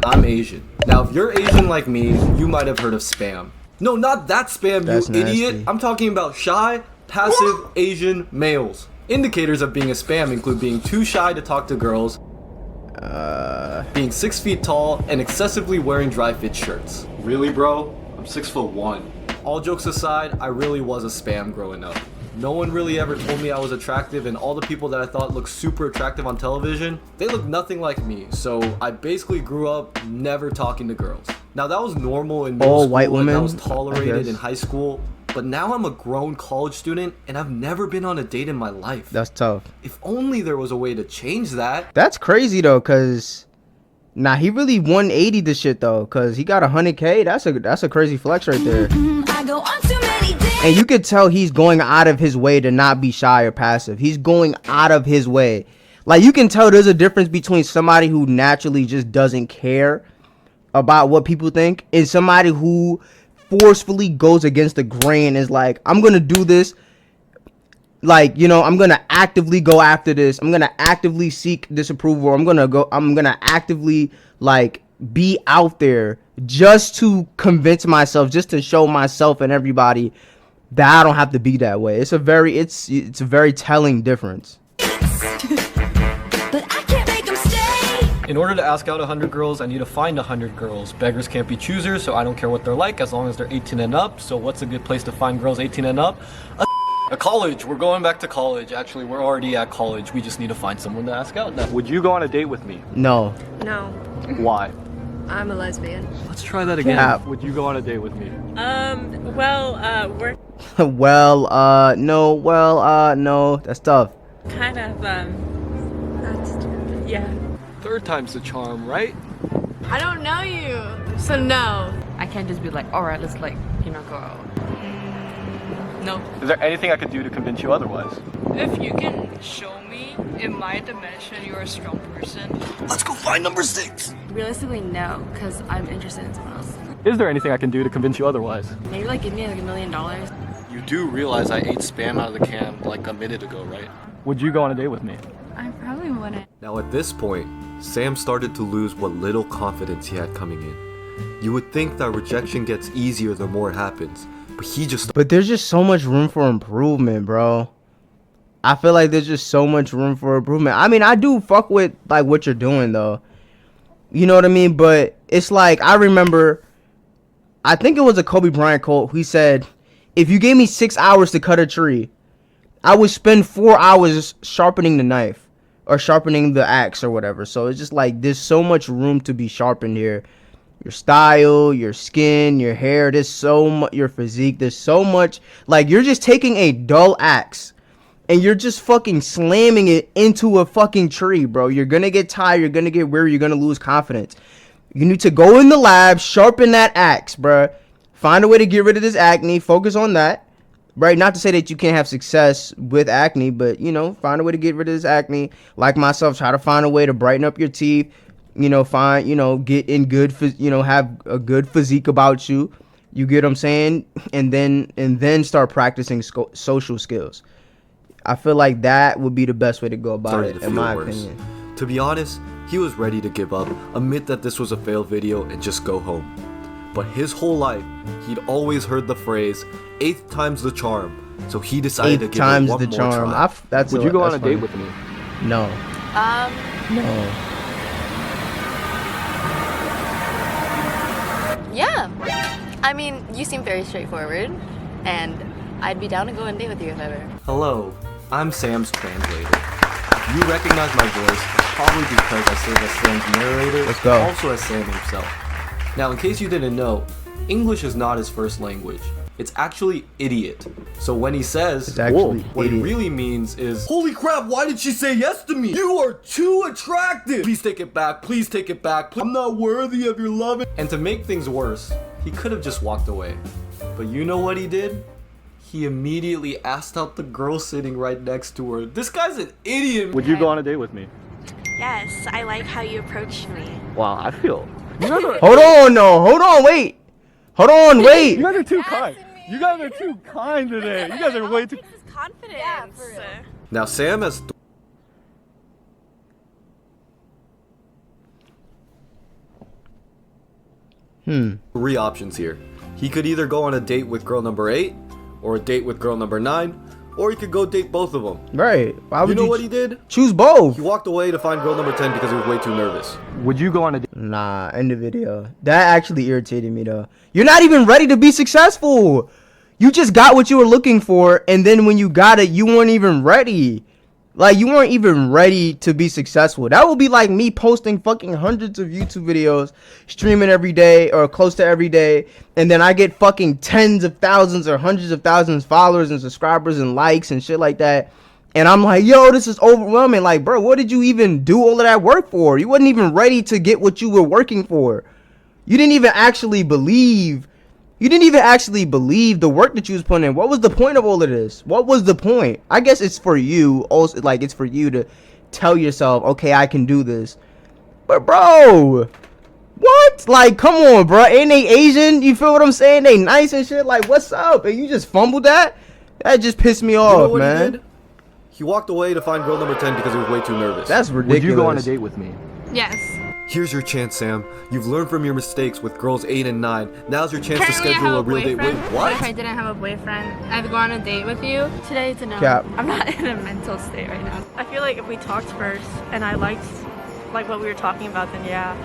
I'm Asian. Now, if you're Asian like me, you might have heard of spam. No, not that spam, That's you idiot. nasty. I'm talking about shy, passive Asian males. Indicators of being a spam include being too shy to talk to girls, being 6 feet tall, and excessively wearing dry fit shirts. Really, bro? I'm 6'1". All jokes aside, I really was a spam growing up. No one really ever told me I was attractive, and all the people that I thought looked super attractive on television, they looked nothing like me. So I basically grew up never talking to girls. Now that was normal in middle All school, white and women, that was I tolerated guess. in high school. But now I'm a grown college student, and I've never been on a date in my life. That's tough. If only there was a way to change that. That's crazy though, cause nah, he really 180 the shit though, cause he got 100K. That's a crazy flex right there. I go on too many days. And you could tell he's going out of his way to not be shy or passive. He's going out of his way. Like, you can tell there's a difference between somebody who naturally just doesn't care about what people think and somebody who forcefully goes against the grain and is like, I'm gonna do this. Like, you know, I'm gonna actively go after this. I'm gonna actively seek disapproval. I'm gonna actively like be out there just to convince myself, just to show myself and everybody that I don't have to be that way. It's a very telling difference. But I can't make them stay. In order to ask out 100 girls, I need to find 100 girls. Beggars can't be choosers, so I don't care what they're like as long as they're 18 and up. So what's a good place to find girls 18 and up? A college. We're going back to college. Actually, we're already at college. We just need to find someone to ask out now. Would you go on a date with me? No. No, Why? I'm a lesbian. Let's try that again. Yeah. Would you go on a date with me? We're No. That's tough. kind of, yeah. Third time's the charm, right? I don't know you, so no. I can't just be like, all right, let's like, you know, go out. No. Is there anything I could do to convince you otherwise? If you can show me in my dimension you're a strong person. Let's go find number 6. Realistically, no, because I'm interested in someone else. Is there anything I can do to convince you otherwise? Maybe like give me like $1 million. You do realize I ate spam out of the can like a minute ago, right? Would you go on a date with me? I probably wouldn't. Now at this point, Sam started to lose what little confidence he had coming in. You would think that rejection gets easier the more it happens, but he just But there's just so much room for improvement, bro. I feel like there's just so much room for improvement. I mean, I do fuck with like what you're doing though. You know what I mean? But it's like, I remember, I think it was a Kobe Bryant quote. He said, if you gave me 6 hours to cut a tree, I would spend 4 hours sharpening the knife or sharpening the axe or whatever. So it's just like, there's so much room to be sharpened here. Your style, your skin, your hair, there's so much, your physique, there's so much. Like, you're just taking a dull axe and you're just fucking slamming it into a fucking tree, bro. You're gonna get tired, you're gonna get weary, you're gonna lose confidence. You need to go in the lab, sharpen that axe, bro. Find a way to get rid of this acne, focus on that, right? Not to say that you can't have success with acne, but, you know, find a way to get rid of this acne. Like myself, try to find a way to brighten up your teeth, you know, find, you know, get in good, you know, have a good physique about you. You get what I'm saying? And then start practicing social skills. I feel like that would be the best way to go about started it, to in feel my worse. opinion. To be honest, he was ready to give up, admit that this was a failed video, and just go home. But his whole life, he'd always heard the phrase, 8th time's the charm, so he decided to 8 give times it one the more charm. try. That's Would you go on that's a date funny. with me? No. No. Yeah. I mean, you seem very straightforward, and I'd be down to go on a date with you if ever. Hello, I'm Sam's translator. If you recognize my voice, it's probably because I serve as Sam's narrator, Let's go. also as Sam himself. Now, in case you didn't know, English is not his first language. It's actually idiot. So when he says, It's actually what he idiot. really means is, holy crap, why did she say yes to me? You are too attractive. Please take it back. Please take it back. I'm not worthy of your love. And to make things worse, he could have just walked away. But you know what he did? He immediately asked out the girl sitting right next to her. This guy's an idiot. Would you go on a date with me? Yes, I like how you approached me. Wow, I feel. You guys are, Hold on, no. Hold on, wait. Hold on, wait. you guys are too kind. You guys are too kind today. You guys are way too. This is confidence. Now Sam has Three options here. He could either go on a date with girl number 8, or a date with girl number 9, or he could go date both of them. Right. Why would You know what he did? choose both? He walked away to find girl number 10 because he was way too nervous. Would you go on a date? Nah, end the video. That actually irritated me though. You're not even ready to be successful. You just got what you were looking for, and then when you got it, you weren't even ready. Like, you weren't even ready to be successful. That would be like me posting fucking hundreds of YouTube videos, streaming every day or close to every day, and then I get fucking tens of thousands or hundreds of thousands of followers and subscribers and likes and shit like that. And I'm like, yo, this is overwhelming. Like, bro, what did you even do all of that work for? You wasn't even ready to get what you were working for. You didn't even actually believe. You didn't even actually believe the work that you was putting in. What was the point of all of this? What was the point? I guess it's for you. Also, like, it's for you to tell yourself, okay, I can do this. But, bro, what? Like, come on, bro. Ain't they Asian? You feel what I'm saying? They nice and shit. Like, what's up? And you just fumbled that? That just pissed me You know off, what he man. did? He walked away to find girl number 10 because he was way too nervous. That's ridiculous. Would you go on a date with me? Yes. Here's your chance, Sam. You've learned from your mistakes with girls 8 and 9. Now's your chance to Currently, I schedule have a a real date. Wait, boyfriend. what? If I didn't have a boyfriend, I'd go on a date with you. Today it's a no. Cap. I'm not in a mental state right now. I feel like if we talked first and I liked like what we were talking about, then yeah.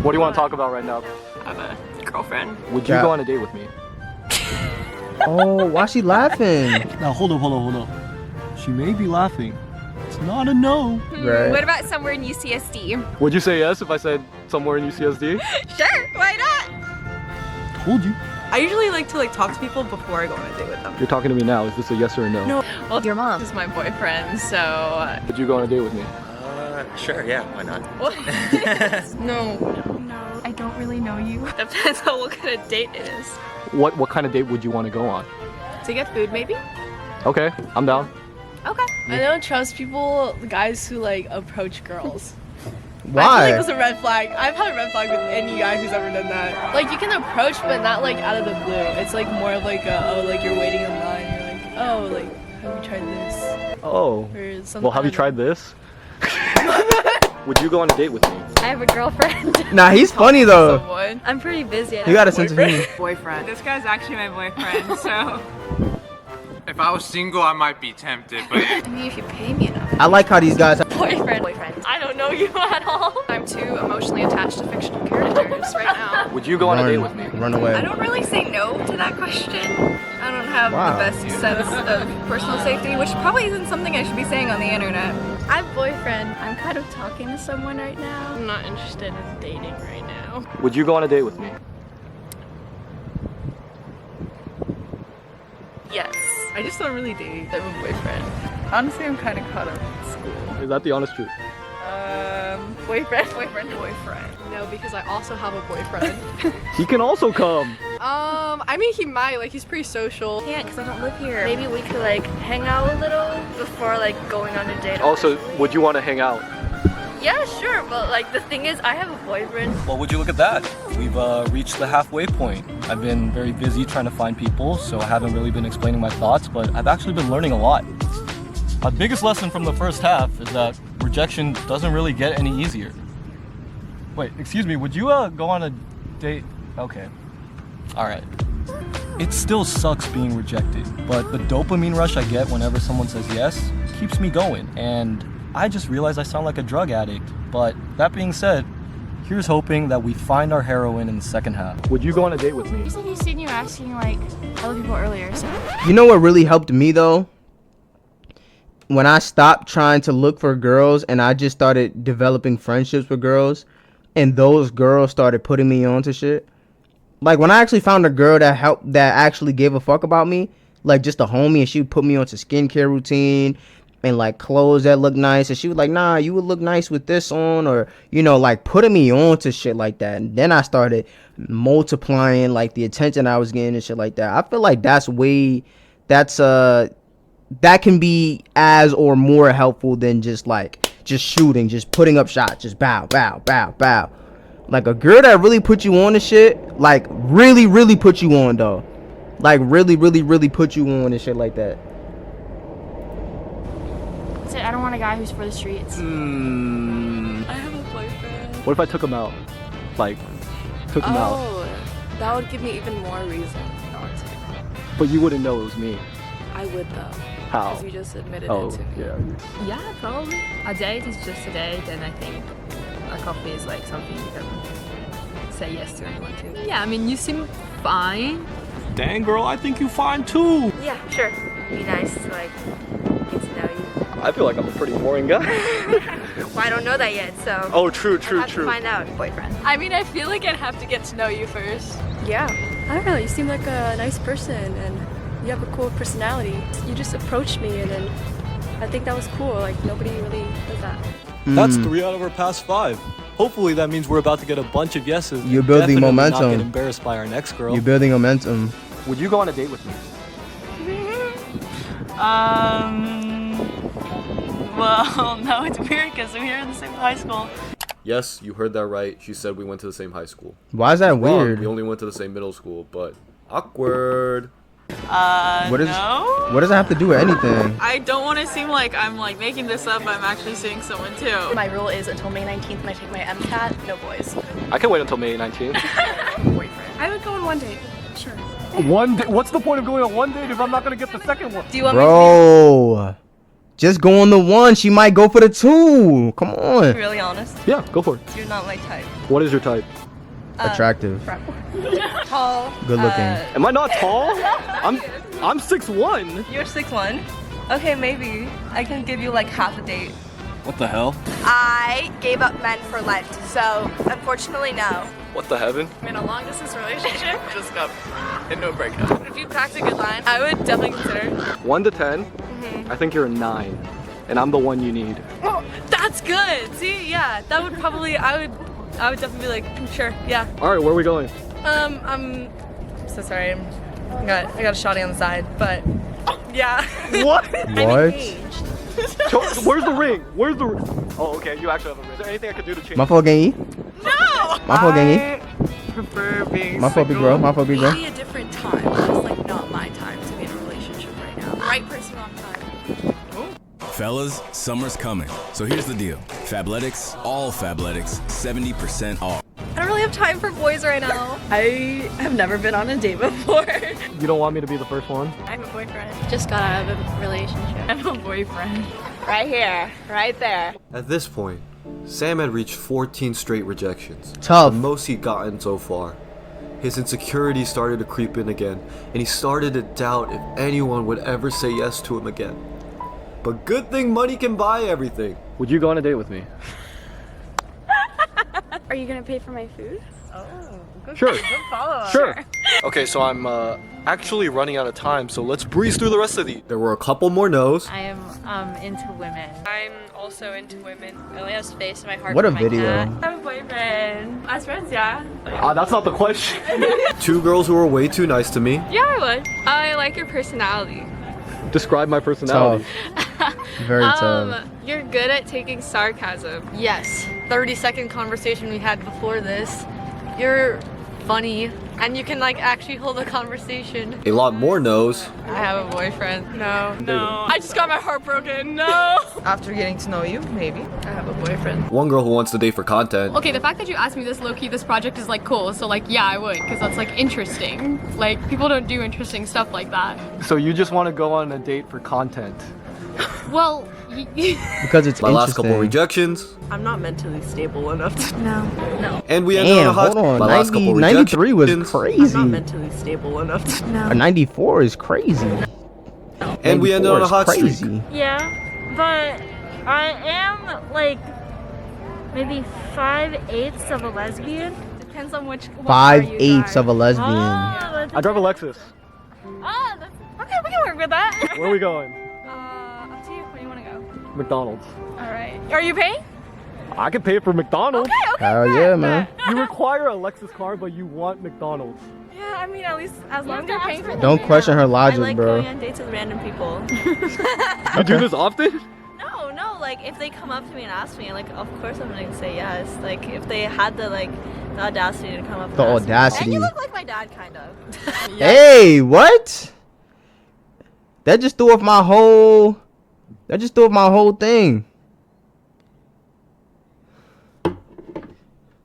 What do you want to talk about right now? I have a girlfriend. Would you Yeah. go on a date with me? Oh, why she laughing? Now hold up. She may be laughing. It's not a no. Right. What about somewhere in UCSD? Would you say yes if I said somewhere in UCSD? Sure, why not? Told you. I usually like to talk to people before I go on a date with them. You're talking to me now. Is this a yes or a no? No. Well, your mom is my boyfriend, so... Would you go on a date with me? Sure, yeah, why not? No. No, I don't really know you. Depends on what kind of date it is. What kind of date would you want to go on? To get food, maybe? Okay, I'm down. Okay. I don't trust people, guys who approach girls. Why? I feel like that's a red flag. I've had a red flag with any guy who's ever done that. Like, you can approach, but not out of the blue. It's more of you're waiting in line. You're like, oh, have you tried this? Oh. Or something. Well, have you tried this? Would you go on a date with me? I have a girlfriend. Nah, he's funny though. I'm pretty busy. You got a sense of humor. Boyfriend. This guy's actually my boyfriend, so... If I was single, I might be tempted, but I mean, if you pay me enough. I like how these guys. Boyfriend. I don't know you at all. I'm too emotionally attached to fictional characters right now. Would you go on a date with me? Run away. I don't really say no to that question. I don't have Wow. the best sense of personal safety, which probably isn't something I should be saying on the internet. I have a boyfriend. I'm kind of talking to someone right now. I'm not interested in dating right now. Would you go on a date with me? Yes. I just don't really date. I have a boyfriend. Honestly, I'm kind of caught up in school. Is that the honest truth? Boyfriend. No, because I also have a boyfriend. He can also come. I mean, he might. He's pretty social. Can't because I don't live here. Maybe we could hang out a little before going on a date. Also, would you want to hang out? Yeah, sure, but the thing is, I have a boyfriend. Well, would you look at that? We've reached the halfway point. I've been very busy trying to find people, so I haven't really been explaining my thoughts, but I've actually been learning a lot. My biggest lesson from the first half is that rejection doesn't really get any easier. Wait, excuse me, would you go on a date? Okay. Alright. It still sucks being rejected, but the dopamine rush I get whenever someone says yes keeps me going, and I just realized I sound like a drug addict. But that being said, here's hoping that we find our heroine in the second half. Would you go on a date with me? You said you seen you asking other people earlier, so. You know what really helped me though? When I stopped trying to look for girls and I just started developing friendships with girls, and those girls started putting me on to shit. When I actually found a girl that actually gave a fuck about me, just a homie, and she would put me onto skincare routine and clothes that look nice, and she was like, nah, you would look nice with this on, or putting me on to shit like that. And then I started multiplying the attention I was getting and shit like that. I feel like that can be as or more helpful than just shooting, just putting up shots, just bow. A girl that really put you on to shit, really put you on though. Really put you on and shit like that. I don't want a guy who's for the streets. I have a boyfriend. What if I took him out? Took him out. that would give me even more reason not to. But you wouldn't know it was me. I would though. How? Because you just admitted Oh, it to me. yeah. Yeah, probably. A date is just a date, and I think a coffee is like something you can say yes to anyone to. Yeah, I mean, you seem fine. Dang, girl, I think you fine too. Yeah, sure. Be nice to like get to know you. I feel like I'm a pretty boring guy. Well, I don't know that yet, so. Oh, true, I'll have to find out, boyfriend. I mean, I feel like I'd have to get to know you first. Yeah. I don't know, you seem like a nice person and you have a cool personality. You just approached me and then I think that was cool. Like nobody really does that. That's 3 out of our past 5. Hopefully that means we're about to get a bunch of yeses. You're building Definitely momentum. Not get embarrassed by our next girl. You're building momentum. Would you go on a date with me? Well, no, it's weird because we were in the same high school. Yes, you heard that right. She said we went to the same high school. Why is that Wrong, weird? we only went to the same middle school, but awkward. What does No. what does it have to do with anything? I don't want to seem like I'm like making this up. I'm actually seeing someone too. My rule is until May 19th when I take my MCAT, no boys. I can wait until May 19th. I would go on one date. Sure. One day? What's the point of going on one date if I'm not gonna get the second one? Do you want Bro, just go on the one. She might go for the 2. Come on. really honest? Yeah, go for it. You're not my type. What is your type? Attractive. Tall. Good looking. Am I not tall? I'm 6'1". You're 6'1". Okay, maybe. I can give you like half a date. What the hell? I gave up men for Lent, so unfortunately no. What the heaven? I'm in a long distance relationship. Just got into a breakup. If you packed a good line, I would definitely consider. 1 to 10. I think you're a 9, and I'm the one you need. Oh, that's good. See, yeah, that would probably. I would definitely be like, sure, yeah. All right, where are we going? I'm so sorry. I got a shotty on the side, but yeah. What? What? Where's the ring? Where's the ring? Oh, okay, you actually have a ring. Is there anything I could do to change? My fault, gang. No. My fault, gang. Prefer being. My fault, big bro. My fault, big bro. Maybe a different time. It's like not my time to be in a relationship right now. Right person, wrong time. Fellas, summer's coming. So here's the deal. Fabletics, all Fabletics, 70% off. I don't really have time for boys right now. I have never been on a date before. You don't want me to be the first one? I have a boyfriend. Just got out of a relationship. I have a boyfriend. Right here, right there. At this point, Sam had reached 14 straight rejections. Tough. The most he'd gotten so far. His insecurities started to creep in again, and he started to doubt if anyone would ever say yes to him again. But good thing money can buy everything. Would you go on a date with me? Are you gonna pay for my food? Sure. Good follow-up. Sure. Okay, so I'm actually running out of time, so let's breeze through the rest of these. There were a couple more no's. I am into women. I'm also into women. I only have space in my heart. What for a my video. cat. I have a boyfriend. As friends, yeah. That's not the question. 2 girls who were way too nice to me. Yeah, I would. I like your personality. Describe my personality. Very tough. You're good at taking sarcasm. Yes. 30-second conversation we had before this. You're funny and you can like actually hold a conversation. A lot more no's. I have a boyfriend. No. I just got my heart broken. No. After getting to know you, maybe. I have a boyfriend. One girl who wants to date for content. Okay, the fact that you asked me this low-key, this project is like cool, so like yeah, I would, because that's like interesting. Like people don't do interesting stuff like that. So you just want to go on a date for content? Well, Because it's My last couple interesting. rejections. I'm not mentally stable enough to. No. And we ended on a Damn, hot. hold on. My last couple 93 was rejections. crazy. mentally stable enough to. A 94 is crazy. And we ended on a 94 is hot crazy. streak. Yeah, but I am like maybe 5/8 of a lesbian. Depends on which. 5/8 of a lesbian. I drive a Lexus. Ah, that's okay. We can work with that. Where are we going? Up to you. Where do you want to go? McDonald's. All right. Are you paying? I can pay for McDonald's. Okay. Hell yeah, man. You require a Lexus car, but you want McDonald's. Yeah, I mean, at least as long as you're paying for. Don't question her I logic, like bro. going on dates with random people. You do this often? No, like if they come up to me and ask me, like of course I'm gonna say yes. Like if they had the audacity to come up. The and ask me. audacity. And you look like my dad, kind of. Hey, what? That just threw off my whole. That just threw off my whole thing.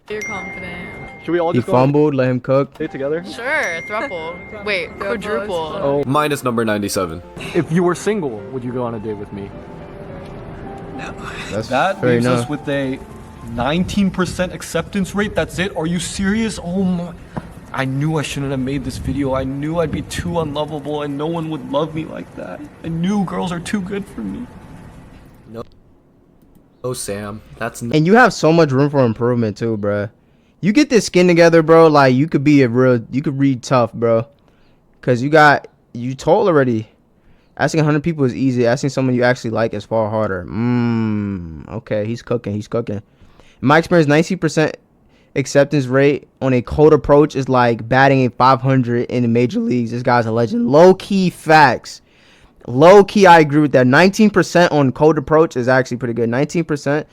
You're confident. Should we all He just go on fumbled, let him cook. a date together? Sure, thruple. Wait, quadruple. Oh, Minus number 97. if you were single, would you go on a date with me? That's That fair leaves enough. us with a 19% acceptance rate. That's it? Are you serious? Oh my. I knew I shouldn't have made this video. I knew I'd be too unlovable and no one would love me like that. I knew girls are too good for me. No. Oh, Sam. That's And you have so much room for improvement too, bruh. You get this skin together, bro. Like you could read tough, bro. Cause you told already. Asking 100 people is easy. Asking someone you actually like is far harder. Okay, he's cooking. In my experience, 90% acceptance rate on a cold approach is like batting a 500 in the major leagues. This guy's a legend. Low key facts. Low key, I agree with that. 19% on cold approach is actually pretty good. 19%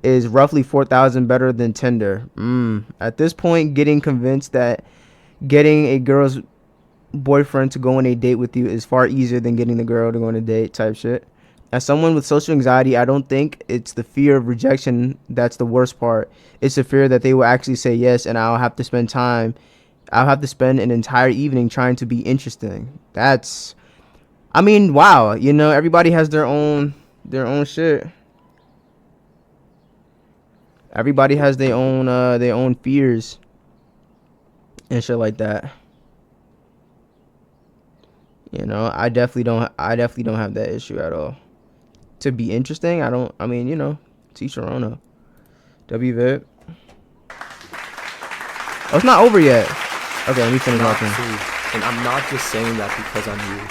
is roughly 4,000 better than Tinder. At this point, getting convinced that getting a girl's boyfriend to go on a date with you is far easier than getting the girl to go on a date type shit. As someone with social anxiety, I don't think it's the fear of rejection that's the worst part. It's the fear that they will actually say yes and I'll have to spend an entire evening trying to be interesting. That's, I mean, wow, you know, everybody has their own shit. Everybody has their own fears and shit like that. You know, I definitely don't have that issue at all. To be interesting, I mean, you know, teach your own up. WVIP. Oh, it's not over yet. Okay, let me finish watching. And I'm not just saying that because I'm you.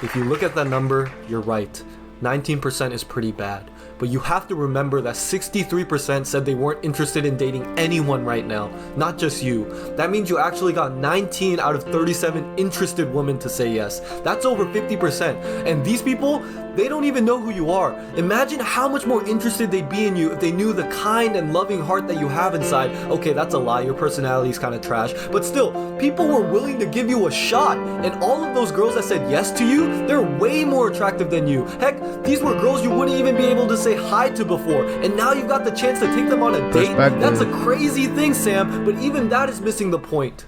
If you look at that number, you're right. 19% is pretty bad. But you have to remember that 63% said they weren't interested in dating anyone right now, not just you. That means you actually got 19 out of 37 interested women to say yes. That's over 50%. And these people, they don't even know who you are. Imagine how much more interested they'd be in you if they knew the kind and loving heart that you have inside. Okay, that's a lie, your personality is kind of trash. But still, people were willing to give you a shot. And all of those girls that said yes to you, they're way more attractive than you. Heck, these were girls you wouldn't even be able to say hi to before, and now you've got the chance to take them on a date. That's a crazy thing, Sam, but even that is missing the point.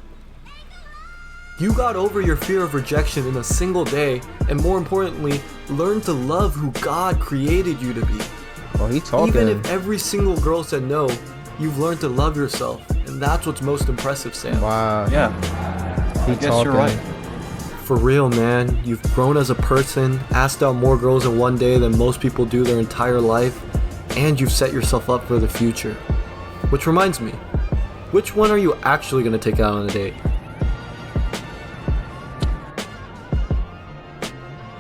You got over your fear of rejection in a single day, and more importantly, learned to love who God created you to be. Oh, he talking. Even if every single girl said no, you've learned to love yourself, and that's what's most impressive, Sam. Wow. Yeah. I guess you're right. For real, man, you've grown as a person, asked out more girls in one day than most people do their entire life, and you've set yourself up for the future. Which reminds me, which one are you actually going to take out on a date?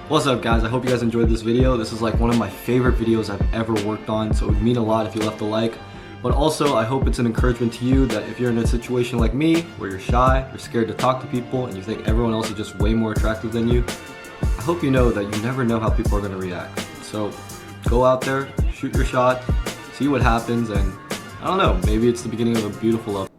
What's up, guys? I hope you guys enjoyed this video. This is like one of my favorite videos I've ever worked on, so it would mean a lot if you left a like. But also, I hope it's an encouragement to you that if you're in a situation like me, where you're shy, you're scared to talk to people, and you think everyone else is just way more attractive than you, I hope you know that you never know how people are going to react. So go out there, shoot your shot, see what happens, and I don't know, maybe it's the beginning of a beautiful love.